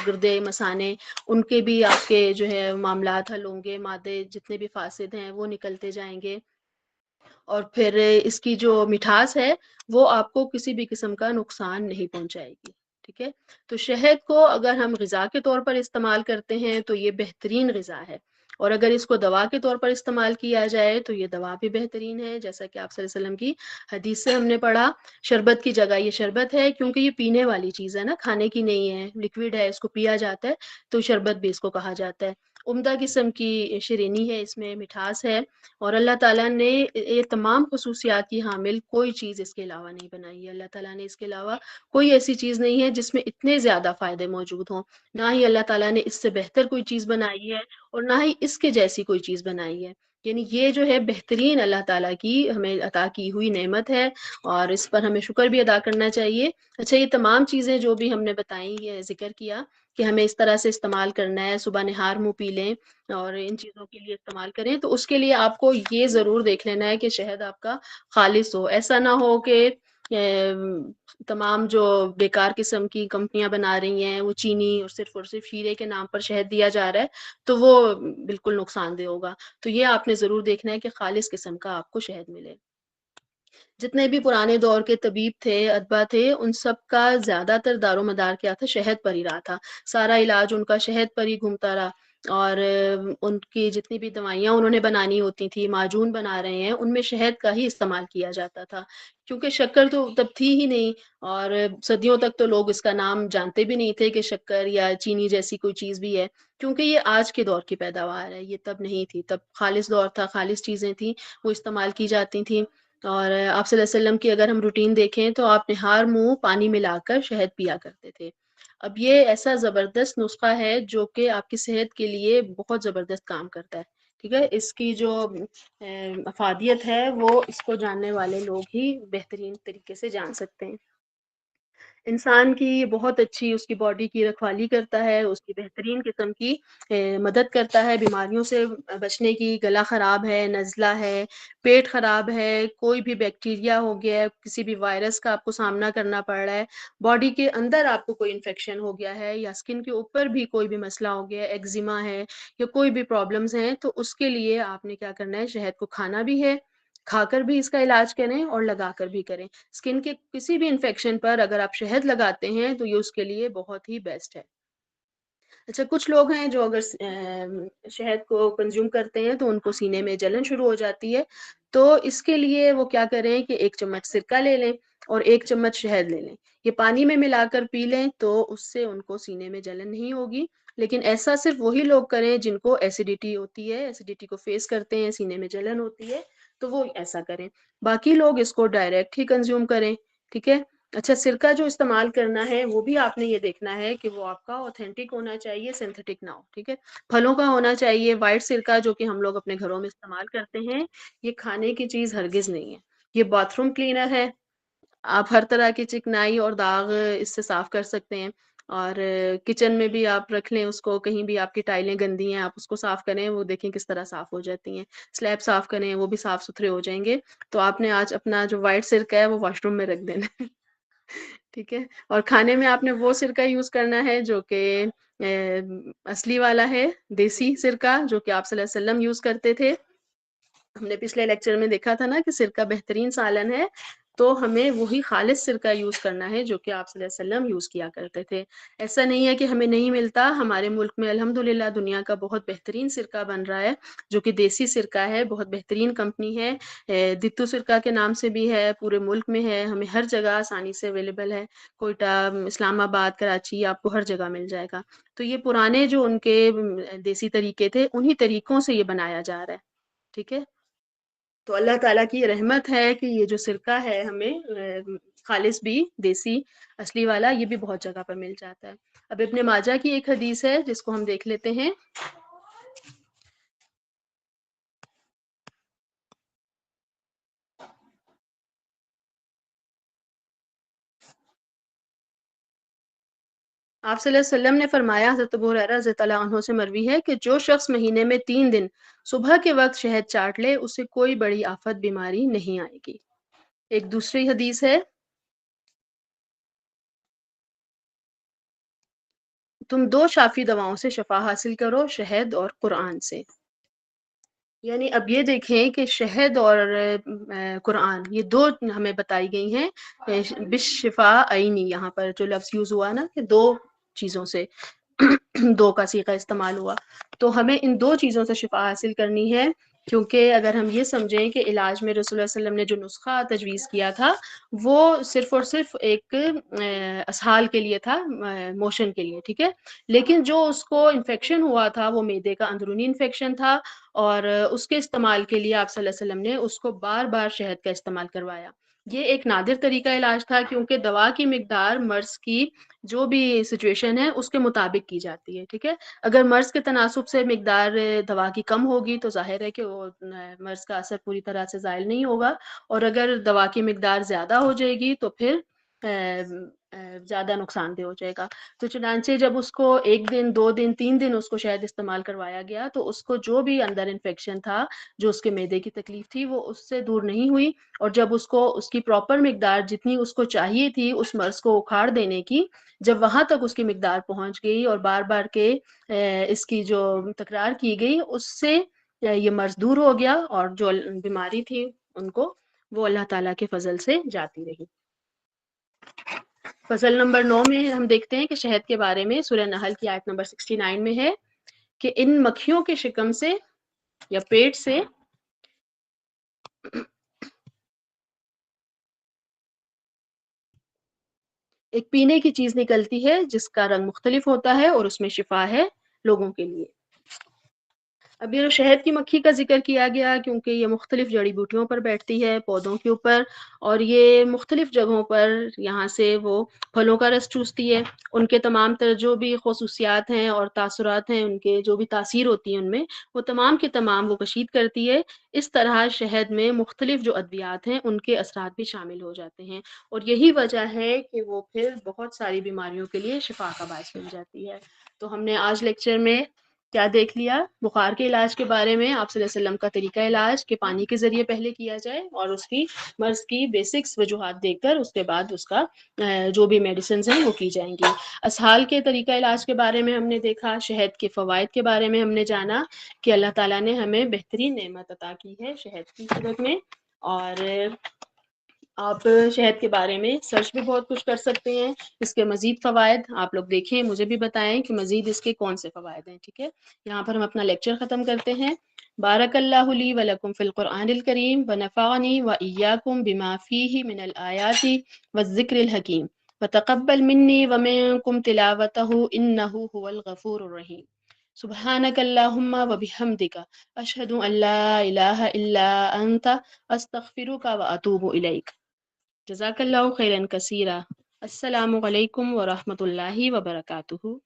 گردے، مثانے، ان کے بھی آپ کے جو ہے معاملات حل ہوں گے، معدے جتنے بھی فاسد ہیں وہ نکلتے جائیں گے، اور پھر اس کی جو مٹھاس ہے وہ آپ کو کسی بھی قسم کا نقصان نہیں پہنچائے گی، ٹھیک ہے۔ تو شہد کو اگر ہم غذا کے طور پر استعمال کرتے ہیں تو یہ بہترین غذا ہے، اور اگر اس کو دوا کے طور پر استعمال کیا جائے تو یہ دوا بھی بہترین ہے، جیسا کہ آپ صلی اللہ علیہ وسلم کی حدیث سے ہم نے پڑھا، شربت کی جگہ یہ شربت ہے، کیونکہ یہ پینے والی چیز ہے نا، کھانے کی نہیں ہے، لکوڈ ہے، اس کو پیا جاتا ہے، تو شربت بھی اس کو کہا جاتا ہے۔ عمدہ قسم کی شیرینی ہے، اس میں مٹھاس ہے، اور اللہ تعالیٰ نے یہ تمام خصوصیات کی حامل کوئی چیز اس کے علاوہ نہیں بنائی ہے۔ اللہ تعالیٰ نے اس کے علاوہ کوئی ایسی چیز نہیں ہے جس میں اتنے زیادہ فائدے موجود ہوں، نہ ہی اللہ تعالیٰ نے اس سے بہتر کوئی چیز بنائی ہے، اور نہ ہی اس کے جیسی کوئی چیز بنائی ہے۔ یعنی یہ جو ہے بہترین اللہ تعالیٰ کی ہمیں عطا کی ہوئی نعمت ہے، اور اس پر ہمیں شکر بھی ادا کرنا چاہیے۔ اچھا، یہ تمام چیزیں جو بھی ہم نے بتائیں، یہ ذکر کیا کہ ہمیں اس طرح سے استعمال کرنا ہے، صبح نہار منہ پی لیں اور ان چیزوں کے لیے استعمال کریں، تو اس کے لیے آپ کو یہ ضرور دیکھ لینا ہے کہ شہد آپ کا خالص ہو، ایسا نہ ہو کہ تمام جو بیکار قسم کی کمپنیاں بنا رہی ہیں وہ چینی اور صرف شیرے کے نام پر شہد دیا جا رہا ہے، تو وہ بالکل نقصان دہ ہوگا۔ تو یہ آپ نے ضرور دیکھنا ہے کہ خالص قسم کا آپ کو شہد ملے۔ جتنے بھی پرانے دور کے طبیب تھے، ادبا تھے، ان سب کا زیادہ تر دار و مدار کیا تھا، شہد پر ہی رہا تھا، سارا علاج ان کا شہد پر ہی گھومتا رہا، اور ان کی جتنی بھی دوائیاں انہوں نے بنانی ہوتی تھی، معجون بنا رہے ہیں، ان میں شہد کا ہی استعمال کیا جاتا تھا، کیونکہ شکر تو تب تھی ہی نہیں، اور صدیوں تک تو لوگ اس کا نام جانتے بھی نہیں تھے کہ شکر یا چینی جیسی کوئی چیز بھی ہے، کیونکہ یہ آج کے دور کی پیداوار ہے، یہ تب نہیں تھی، تب خالص دور تھا، خالص چیزیں تھیں، وہ استعمال کی جاتی تھیں۔ اور آپ صلی اللہ علیہ وسلم کی اگر ہم روٹین دیکھیں تو آپ نہار منہ پانی ملا کر شہد پیا کرتے تھے۔ اب یہ ایسا زبردست نسخہ ہے جو کہ آپ کی صحت کے لیے بہت زبردست کام کرتا ہے، ٹھیک ہے۔ اس کی جو افادیت ہے وہ اس کو جاننے والے لوگ ہی بہترین طریقے سے جان سکتے ہیں۔ انسان کی بہت اچھی اس کی باڈی کی رکھوالی کرتا ہے، اس کی بہترین قسم کی مدد کرتا ہے بیماریوں سے بچنے کی، گلا خراب ہے، نزلہ ہے، پیٹ خراب ہے، کوئی بھی بیکٹیریا ہو گیا ہے، کسی بھی وائرس کا آپ کو سامنا کرنا پڑ رہا ہے، باڈی کے اندر آپ کو کوئی انفیکشن ہو گیا ہے، یا اسکن کے اوپر بھی کوئی بھی مسئلہ ہو گیا ہے، ایگزیما ہے یا کوئی بھی پرابلمز ہیں، تو اس کے لیے آپ نے کیا کرنا ہے، شہد کو کھانا بھی ہے، کھا کر بھی اس کا علاج کریں اور لگا کر بھی کریں۔ اسکن کے کسی بھی انفیکشن پر اگر آپ شہد لگاتے ہیں تو یہ اس کے لیے بہت ہی بیسٹ ہے۔ اچھا، کچھ لوگ ہیں جو اگر شہد کو کنزیوم کرتے ہیں تو ان کو سینے میں جلن شروع ہو جاتی ہے، تو اس کے لیے وہ کیا کریں کہ 1 چمچ سرکہ لے لیں اور 1 چمچ شہد لے لیں، یہ پانی میں ملا کر پی لیں تو اس سے ان کو سینے میں جلن نہیں ہوگی۔ لیکن ایسا صرف وہی لوگ کریں جن کو ایسیڈیٹی ہوتی ہے، ایسیڈیٹی کو فیس کرتے ہیں، سینے میں جلن ہوتی ہے، تو وہ ایسا کریں۔ باقی لوگ اس کو ڈائریکٹ ہی کنزیوم کریں، ٹھیک ہے۔ اچھا، سرکہ جو استعمال کرنا ہے وہ بھی آپ نے یہ دیکھنا ہے کہ وہ آپ کا اوتھینٹک ہونا چاہیے، سنتھیٹک نہ ہو، ٹھیک ہے؟ پھلوں کا ہونا چاہیے، وائٹ سرکہ جو کہ ہم لوگ اپنے گھروں میں استعمال کرتے ہیں، یہ کھانے کی چیز ہرگز نہیں ہے۔ یہ باتھ روم کلینر ہے، آپ ہر طرح کی چکنائی اور داغ اس سے صاف کر سکتے ہیں، اور کچن میں بھی آپ رکھ لیں اس کو، کہیں بھی آپ کی ٹائلیں گندی ہیں آپ اس کو صاف کریں، وہ دیکھیں کس طرح صاف ہو جاتی ہیں، سلیب صاف کریں وہ بھی صاف ستھرے ہو جائیں گے۔ تو آپ نے آج اپنا جو وائٹ سرکہ ہے وہ واش روم میں رکھ دینا ہے ٹھیک ہے؟ اور کھانے میں آپ نے وہ سرکہ یوز کرنا ہے جو کہ اصلی والا ہے، دیسی سرکہ جو کہ آپ صلی اللہ علیہ وسلم یوز کرتے تھے۔ ہم نے پچھلے لیکچر میں دیکھا تھا نا کہ سرکہ بہترین سالن ہے، تو ہمیں وہی خالص سرکہ یوز کرنا ہے جو کہ آپ صلی اللہ علیہ وسلم یوز کیا کرتے تھے۔ ایسا نہیں ہے کہ ہمیں نہیں ملتا، ہمارے ملک میں الحمدللہ دنیا کا بہت بہترین سرکہ بن رہا ہے جو کہ دیسی سرکہ ہے، بہت بہترین کمپنی ہے، دتو سرکہ کے نام سے بھی ہے، پورے ملک میں ہے، ہمیں ہر جگہ آسانی سے اویلیبل ہے، کوئٹہ، اسلام آباد، کراچی، آپ کو ہر جگہ مل جائے گا۔ تو یہ پرانے جو ان کے دیسی طریقے تھے انہی طریقوں سے یہ بنایا جا رہا ہے، ٹھیک ہے؟ تو اللہ تعالیٰ کی رحمت ہے کہ یہ جو سرکہ ہے ہمیں خالص بھی دیسی اصلی والا یہ بھی بہت جگہ پر مل جاتا ہے۔ اب ابن ماجہ کی ایک حدیث ہے جس کو ہم دیکھ لیتے ہیں۔ آپ صلی اللہ علیہ وسلم نے فرمایا، حضرت ابو ہریرہ رضی اللہ عنہ سے مروی ہے کہ جو شخص مہینے میں 3 دن صبح کے وقت شہد چاٹ لے اسے کوئی بڑی آفت بیماری نہیں آئے گی۔ ایک دوسری حدیث ہے، تم 2 شافی دواؤں سے شفا حاصل کرو، شہد اور قرآن سے۔ یعنی اب یہ دیکھیں کہ شہد اور قرآن یہ دو ہمیں بتائی گئی ہیں، بالشفا عینی، یہاں پر جو لفظ یوز ہوا نا کہ 2 چیزوں سے دو کا صیغہ استعمال ہوا، تو ہمیں ان 2 چیزوں سے شفا حاصل کرنی ہے، کیونکہ اگر ہم یہ سمجھیں کہ علاج میں رسول اللہ صلی اللہ علیہ وسلم نے جو نسخہ تجویز کیا تھا وہ صرف اور صرف ایک اسہال کے لیے تھا، موشن کے لیے، ٹھیک ہے؟ لیکن جو اس کو انفیکشن ہوا تھا وہ معدے کا اندرونی انفیکشن تھا، اور اس کے استعمال کے لیے آپ صلی اللہ علیہ وسلم نے اس کو بار بار شہد کا استعمال کروایا۔ یہ ایک نادر طریقہ علاج تھا، کیونکہ دوا کی مقدار مرض کی جو بھی سچویشن ہے اس کے مطابق کی جاتی ہے، ٹھیک ہے؟ اگر مرض کے تناسب سے مقدار دوا کی کم ہوگی تو ظاہر ہے کہ وہ مرض کا اثر پوری طرح سے زائل نہیں ہوگا، اور اگر دوا کی مقدار زیادہ ہو جائے گی تو پھر زیادہ نقصان دہ ہو جائے گا۔ تو چنانچہ جب اس کو 1 دن، 2 دن، 3 دن اس کو شاید استعمال کروایا گیا تو اس کو جو بھی اندر انفیکشن تھا، جو اس کے معدے کی تکلیف تھی، وہ اس سے دور نہیں ہوئی، اور جب اس کو اس کی پراپر مقدار جتنی اس کو چاہیے تھی اس مرض کو اکھاڑ دینے کی، جب وہاں تک اس کی مقدار پہنچ گئی اور بار بار کے اس کی جو تکرار کی گئی اس سے یہ مرض دور ہو گیا، اور جو بیماری تھی ان کو وہ اللہ تعالیٰ کے فضل سے جاتی رہی۔ فصل نمبر 9 میں ہم دیکھتے ہیں کہ شہد کے بارے میں سورہ نحل کی آیت نمبر 69 میں ہے کہ ان مکھیوں کے شکم سے یا پیٹ سے ایک پینے کی چیز نکلتی ہے جس کا رنگ مختلف ہوتا ہے اور اس میں شفا ہے لوگوں کے لیے۔ اب یہ جو شہد کی مکھی کا ذکر کیا گیا کیونکہ یہ مختلف جڑی بوٹیوں پر بیٹھتی ہے، پودوں کے اوپر، اور یہ مختلف جگہوں پر یہاں سے وہ پھلوں کا رس چوستی ہے، ان کے تمام تر جو بھی خصوصیات ہیں اور تاثرات ہیں، ان کے جو بھی تاثیر ہوتی ہے ان میں، وہ تمام کے تمام وہ کشید کرتی ہے۔ اس طرح شہد میں مختلف جو ادویات ہیں ان کے اثرات بھی شامل ہو جاتے ہیں، اور یہی وجہ ہے کہ وہ پھر بہت ساری بیماریوں کے لیے شفا کا باعث بن جاتی ہے۔ تو ہم نے آج لیکچر میں کیا دیکھ لیا؟ بخار کے علاج کے بارے میں آپ صلی اللہ علیہ وسلم کا طریقہ علاج کہ پانی کے ذریعے پہلے کیا جائے، اور اس کی مرض کی بیسکس وجوہات دیکھ کر اس کے بعد اس کا جو بھی میڈیسنز ہیں وہ کی جائیں گی۔ اسہال کے طریقہ علاج کے بارے میں ہم نے دیکھا، شہد کے فوائد کے بارے میں ہم نے جانا کہ اللہ تعالیٰ نے ہمیں بہترین نعمت عطا کی ہے شہد کی صورت میں، اور آپ شہد کے بارے میں سرچ بھی بہت کچھ کر سکتے ہیں۔ اس کے مزید فوائد آپ لوگ دیکھیں، مجھے بھی بتائیں کہ مزید اس کے کون سے فوائد ہیں، ٹھیک ہے؟ یہاں پر ہم اپنا لیکچر ختم کرتے ہیں۔ بارک اللہ لی ولکم فی القرآن الکریم ونفعنی وإیاکم بما فیہ من الآیات والذکر الحکیم وتقبل منی ومنکم تلاوتہ انہ هو الغفور الرحیم۔ سبحانک اللہم وبحمدک اشہد ان لا الہ الا انت استغفرک واتوب الیک۔ جزاک اللہ خیرا کثیرا۔ السلام علیکم ورحمۃ اللہ وبرکاتہ۔